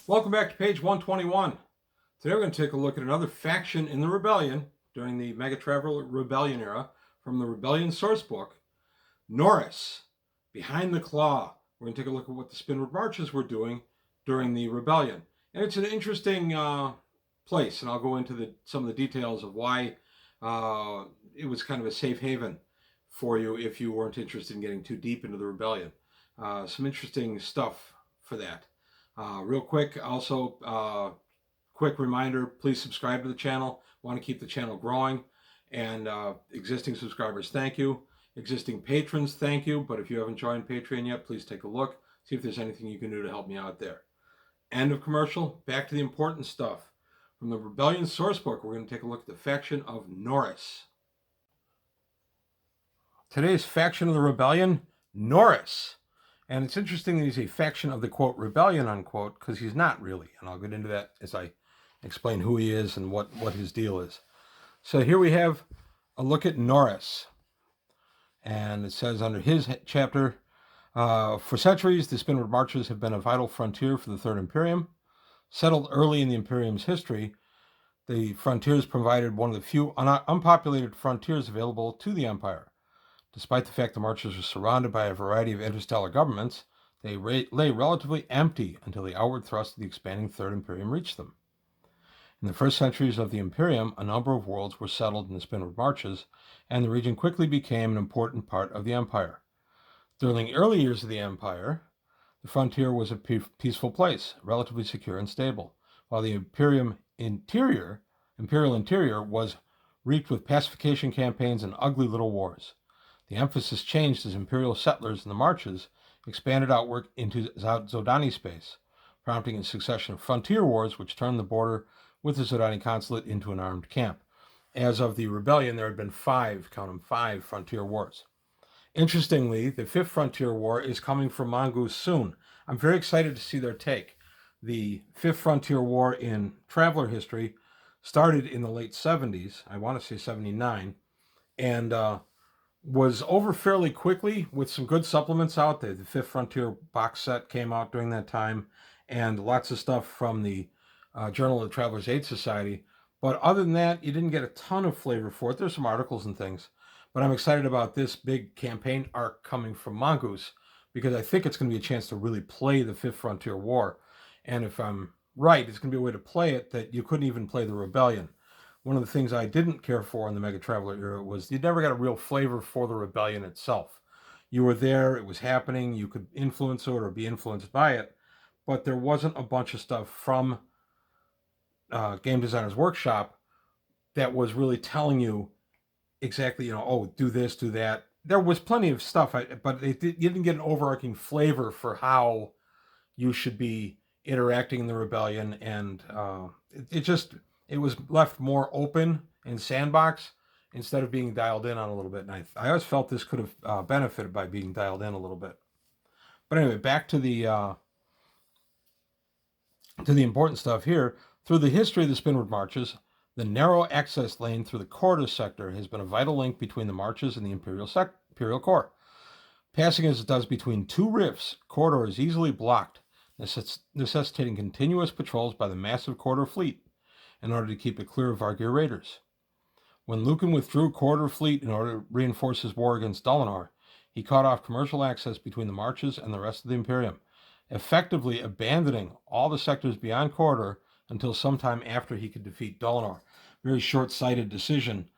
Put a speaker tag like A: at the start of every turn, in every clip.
A: Welcome back to page 121. Today we're going to take a look at another faction in the rebellion during the Megatraveller rebellion era from the Rebellion sourcebook, Norris, Behind the Claw. We're going to take a look at what the Spinward Marches were doing during the rebellion. And it's an interesting place, and I'll go into some of the details of why it was kind of a safe haven for you if you weren't interested in getting too deep into the rebellion. Some interesting stuff for that. Real quick, also, quick reminder, please subscribe to the channel. Want to keep the channel growing. And existing subscribers, thank you. Existing patrons, thank you. But if you haven't joined Patreon yet, please take a look. See if there's anything you can do to help me out there. End of commercial. Back to the important stuff. From the Rebellion sourcebook, we're going to take a look at the faction of Norris. Today's faction of the rebellion, Norris. And it's interesting that he's a faction of the, quote, rebellion, unquote, because he's not really. And I'll get into that as I explain who he is and what his deal is. So here we have a look at Norris. And it says under his chapter, for centuries, the Spinward Marches have been a vital frontier for the Third Imperium. Settled early in the Imperium's history, the frontiers provided one of the few unpopulated frontiers available to the Empire. Despite the fact the Marches were surrounded by a variety of interstellar governments, they lay relatively empty until the outward thrust of the expanding Third Imperium reached them. In the first centuries of the Imperium, a number of worlds were settled in the Spinward Marches, and the region quickly became an important part of the Empire. During the early years of the Empire, the frontier was a peaceful place, relatively secure and stable, while the Imperial interior was reeked with pacification campaigns and ugly little wars. The emphasis changed as Imperial settlers in the Marches expanded outward into Zodani space, prompting a succession of frontier wars which turned the border with the Zodani consulate into an armed camp. As of the rebellion, there had been five frontier wars. Interestingly, the fifth frontier war is coming from Mongoose soon. I'm very excited to see their take. The fifth frontier war in Traveller history started in the late 70s, I want to say 79, and was over fairly quickly with some good supplements out there. The Fifth Frontier box set came out during that time, and lots of stuff from the Journal of the Traveler's Aid Society. But other than that, you didn't get a ton of flavor for it. There's some articles and things. But I'm excited about this big campaign arc coming from Mongoose, because I think it's going to be a chance to really play the Fifth Frontier War. And if I'm right, it's going to be a way to play it that you couldn't even play the Rebellion. One of the things I didn't care for in the Megatraveller era was you never got a real flavor for the rebellion itself. You were there, it was happening, you could influence it or be influenced by it, but there wasn't a bunch of stuff from Game Designer's Workshop that was really telling you exactly, oh, do this, do that. There was plenty of stuff, but you didn't get an overarching flavor for how you should be interacting in the rebellion, and it was left more open and sandbox instead of being dialed in on a little bit. And I always felt this could have benefited by being dialed in a little bit. But anyway, back to the important stuff here. Through the history of the Spinward Marches, the narrow access lane through the corridor sector has been a vital link between the Marches and the Imperial core. Passing as it does between two rifts, corridor is easily blocked, necessitating continuous patrols by the massive corridor fleet in order to keep it clear of Vargir raiders. When Lucan withdrew corridor fleet in order to reinforce his war against Dalinar, he cut off commercial access between the Marches and the rest of the Imperium, effectively abandoning all the sectors beyond corridor until sometime after he could defeat Dalinar. Very short-sighted decision.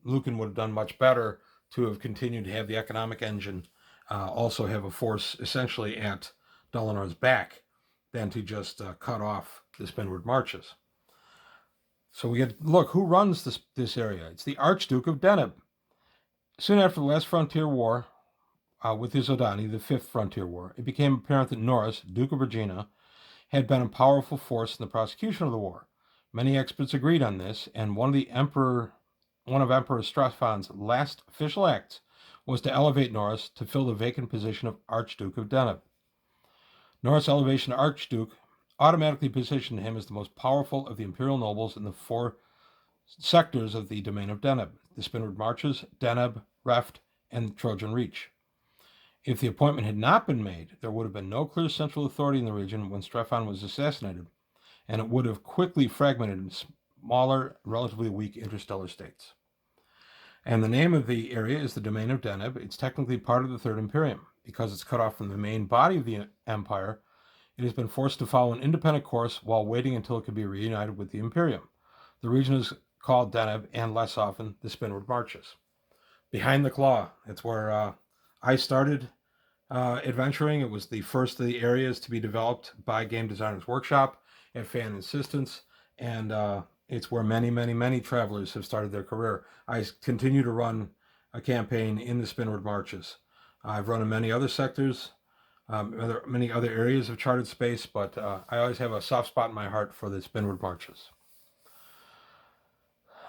A: Lucan would have done much better to have continued to have the economic engine also have a force essentially at Dalinar's back than to just cut off the Spinward Marches. So we get, look, who runs this area? It's the Archduke of Deneb. Soon after the last frontier war with the Zodani, the Fifth Frontier War, it became apparent that Norris, Duke of Regina, had been a powerful force in the prosecution of the war. Many experts agreed on this, and one of Emperor Stephan's last official acts was to elevate Norris to fill the vacant position of Archduke of Deneb. Norris' elevation to Archduke automatically positioned him as the most powerful of the imperial nobles in the four sectors of the domain of Deneb: the Spinward Marches, Deneb, Reft, and Trojan Reach. If the appointment had not been made, there would have been no clear central authority in the region when Strephon was assassinated, and it would have quickly fragmented in smaller, relatively weak interstellar states. And the name of the area is the domain of Deneb. It's technically part of the Third Imperium. Because it's cut off from the main body of the empire, it has been forced to follow an independent course while waiting until it could be reunited with the Imperium. The region is called Deneb, and less often, the Spinward Marches. Behind the Claw, that's where I started adventuring. It was the first of the areas to be developed by Game Designers Workshop at fan insistence, and it's where many travelers have started their career. I continue to run a campaign in the Spinward Marches. I've run in many other sectors, many other areas of charted space, but I always have a soft spot in my heart for the Spinward Marches.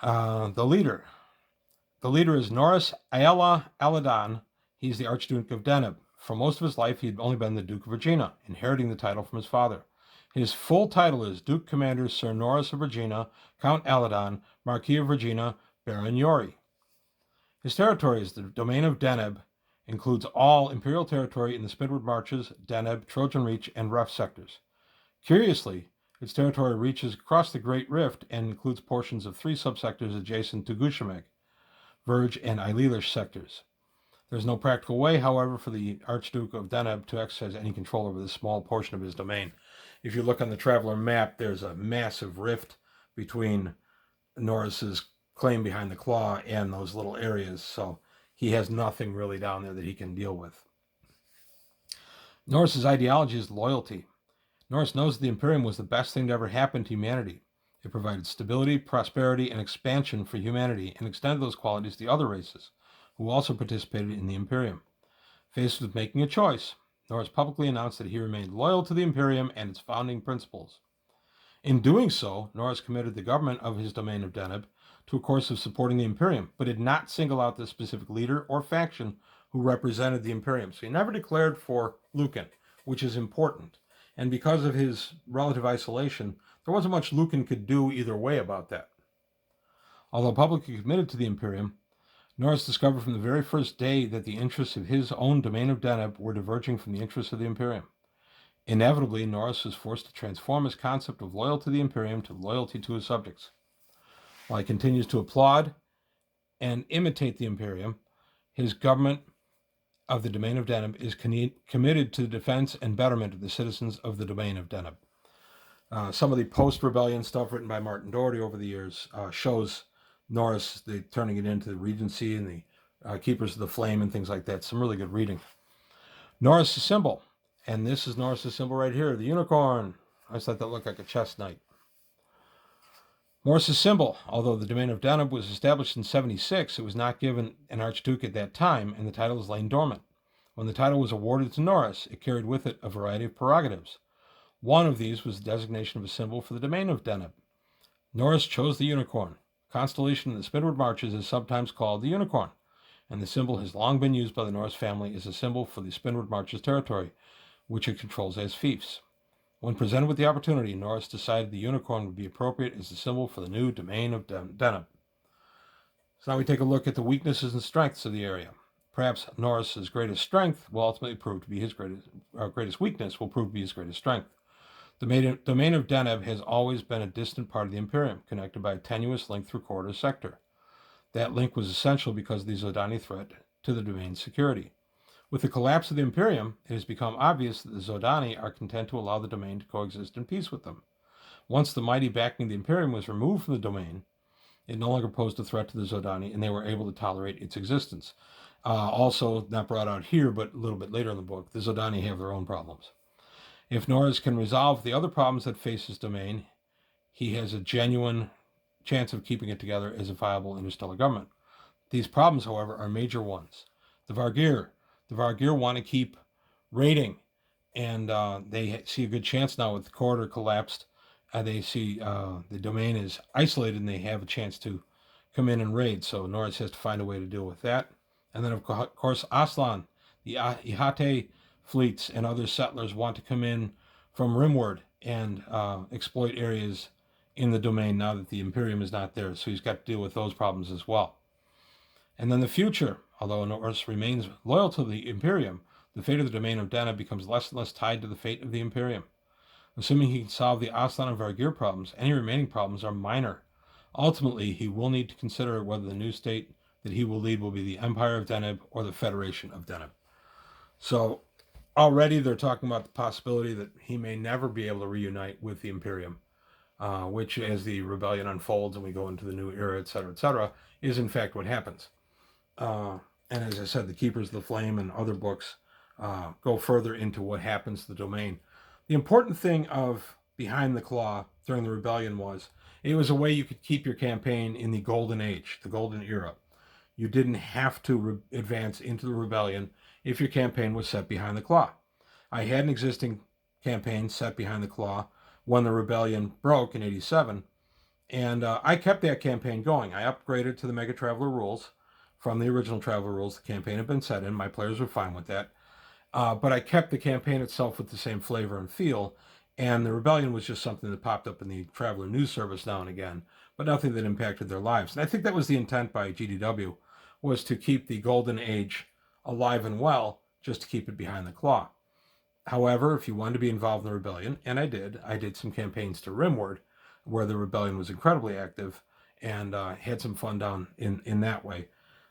A: The leader is Norris Ayala Aladan. He's the Archduke of Deneb. For most of his life, he had only been the Duke of Regina, inheriting the title from his father. His full title is Duke Commander Sir Norris of Regina, Count Aladan, Marquis of Regina, Baron Yori. His territory is the domain of Deneb, includes all Imperial territory in the Spinward Marches, Deneb, Trojan Reach, and Ref sectors. Curiously, its territory reaches across the Great Rift and includes portions of 3 subsectors adjacent to Gushameg, Verge, and Eililish sectors. There's no practical way, however, for the Archduke of Deneb to exercise any control over this small portion of his domain. If you look on the Traveller map, there's a massive rift between Norris's claim behind the Claw and those little areas, so he has nothing really down there that he can deal with. Norris's ideology is loyalty. Norris knows that the Imperium was the best thing to ever happen to humanity. It provided stability, prosperity, and expansion for humanity, and extended those qualities to other races, who also participated in the Imperium. Faced with making a choice, Norris publicly announced that he remained loyal to the Imperium and its founding principles. In doing so, Norris committed the government of his domain of Deneb to a course of supporting the Imperium, but did not single out the specific leader or faction who represented the Imperium. So he never declared for Lucan, which is important. And because of his relative isolation, there wasn't much Lucan could do either way about that. Although publicly committed to the Imperium, Norris discovered from the very first day that the interests of his own domain of Deneb were diverging from the interests of the Imperium. Inevitably, Norris was forced to transform his concept of loyalty to the Imperium to loyalty to his subjects. While he continues to applaud and imitate the Imperium, his government of the domain of Deneb is committed to the defense and betterment of the citizens of the domain of Deneb. Some of the post-rebellion stuff written by Martin Doherty over the years shows Norris turning it into the Regency and the Keepers of the Flame and things like that. Some really good reading. Norris' symbol, and this is Norris' symbol right here, the unicorn. I just thought that looked like a chess knight. Norris' symbol, although the domain of Deneb was established in 76, it was not given an archduke at that time, and the title has lain dormant. When the title was awarded to Norris, it carried with it a variety of prerogatives. One of these was the designation of a symbol for the domain of Deneb. Norris chose the unicorn. Constellation in the Spinward Marches is sometimes called the unicorn, and the symbol has long been used by the Norris family as a symbol for the Spinward Marches territory, which it controls as fiefs. When presented with the opportunity, Norris decided the unicorn would be appropriate as the symbol for the new domain of Deneb. So now we take a look at the weaknesses and strengths of the area. Perhaps Norris's greatest strength will ultimately prove to be his greatest weakness will prove to be his greatest strength. The domain of Deneb has always been a distant part of the Imperium, connected by a tenuous link through Corridor Sector. That link was essential because of the Zodani threat to the domain's security. With the collapse of the Imperium, it has become obvious that the Zodani are content to allow the domain to coexist in peace with them. Once the mighty backing of the Imperium was removed from the domain, it no longer posed a threat to the Zodani, and they were able to tolerate its existence. Also, not brought out here, but a little bit later in the book, the Zodani have their own problems. If Norris can resolve the other problems that face his domain, he has a genuine chance of keeping it together as a viable interstellar government. These problems, however, are major ones. The Vargir want to keep raiding, and they see a good chance now with the corridor collapsed. They see the domain is isolated, and they have a chance to come in and raid. So Norris has to find a way to deal with that. And then, of course, Aslan, the Ihate fleets and other settlers want to come in from rimward and exploit areas in the domain now that the Imperium is not there. So he's got to deal with those problems as well. And then the future, although Norris remains loyal to the Imperium, the fate of the domain of Deneb becomes less and less tied to the fate of the Imperium. Assuming he can solve the Aslan and Vargir problems, any remaining problems are minor. Ultimately, he will need to consider whether the new state that he will lead will be the Empire of Deneb or the Federation of Deneb. So already they're talking about the possibility that he may never be able to reunite with the Imperium, which, as the rebellion unfolds and we go into the new era, etc., is in fact what happens. And as I said, the Keepers of the Flame and other books go further into what happens to the domain. The important thing of Behind the Claw during the rebellion was it was a way you could keep your campaign in the golden age, the golden era. You didn't have to advance into the rebellion if your campaign was set behind the claw. I had an existing campaign set behind the claw when the rebellion broke in 87, and I kept that campaign going. I upgraded to the Megatraveller rules from the original Traveller rules. The campaign had been set in. My players were fine with that. But I kept the campaign itself with the same flavor and feel, and the rebellion was just something that popped up in the Traveller news service now and again, but nothing that impacted their lives. And I think that was the intent by GDW, was to keep the golden age alive and well, just to keep it behind the claw. However, if you wanted to be involved in the rebellion, and I did some campaigns to Rimward, where the rebellion was incredibly active, and had some fun down in that way.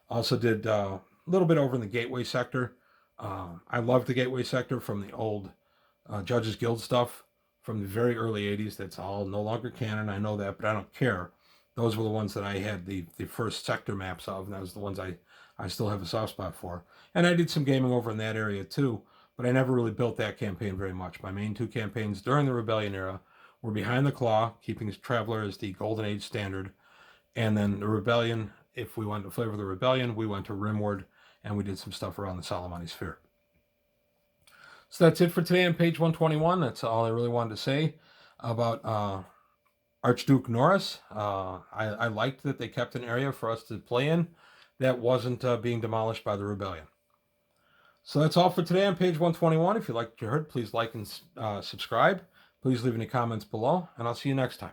A: Also did a little bit over in the Gateway sector. I love the Gateway sector from the old Judges Guild stuff from the very early 80s. That's all no longer canon. I know that, but I don't care. Those were the ones that I had the first sector maps of, and that was the ones I still have a soft spot for. And I did some gaming over in that area too, but I never really built that campaign very much. My main two campaigns during the Rebellion era were Behind the Claw, keeping Traveller as the Golden Age standard, and then the Rebellion, if we wanted to flavor the Rebellion, we went to Rimward, and we did some stuff around the Salamani Sphere. So that's it for today on page 121. That's all I really wanted to say about Archduke Norris. I liked that they kept an area for us to play in that wasn't being demolished by the rebellion. So that's all for today on page 121. If you liked what you heard, please like and subscribe. Please leave any comments below, and I'll see you next time.